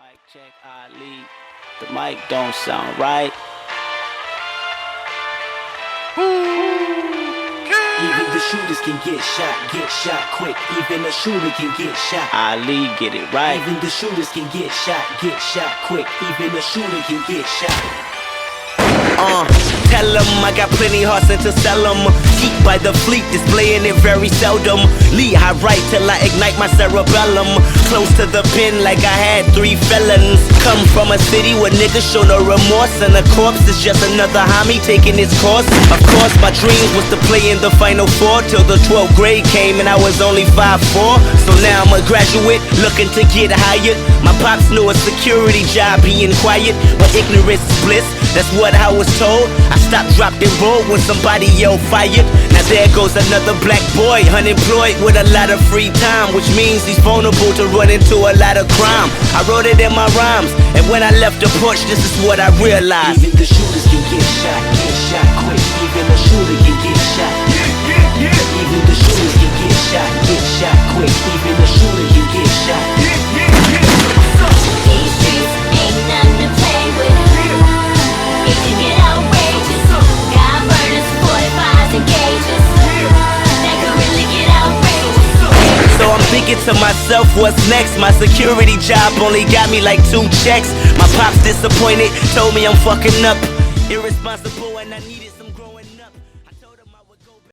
Mic check, Ali. The mic don't sound right. Even the shooters can get shot quick. Even a shooter can get shot. Ali, get it right. Even the shooters can get shot quick. Even a shooter can get shot. Tell 'em I got plenty hearts and to sell 'em. Keep by the fleet, displaying it very seldom. Lead high right till I ignite my cerebellum. Close to the pin like I had 3 felons. Come from a city where niggas show no remorse, and a corpse is just another homie taking its course. Of course, my dream was to play in the Final Four till the 12th grade came and I was only 5'4". So now I'm a graduate looking to get hired. My pops knew a security job being quiet, but ignorance is bliss. That's what I was told. I stopped, dropped, and rolled when somebody yelled fired. Now there goes another black boy, unemployed with a lot of free time, which means he's vulnerable to run into a lot of crime. I wrote it in my rhymes, and when I left the porch, this is what I realized. Even the shooters can get shot quick. Even a shooter can get shot. Even the shooters can get shot quick. Even a shooter can get shot. These streets ain't nothing to play with. It can get outrageous. Got burners, 45s, and gauges. That could really get outrageous. So I'm thinking to myself, what's next? My security job only got me like 2 checks. My pop's disappointed, told me I'm fucking up, irresponsible, and I needed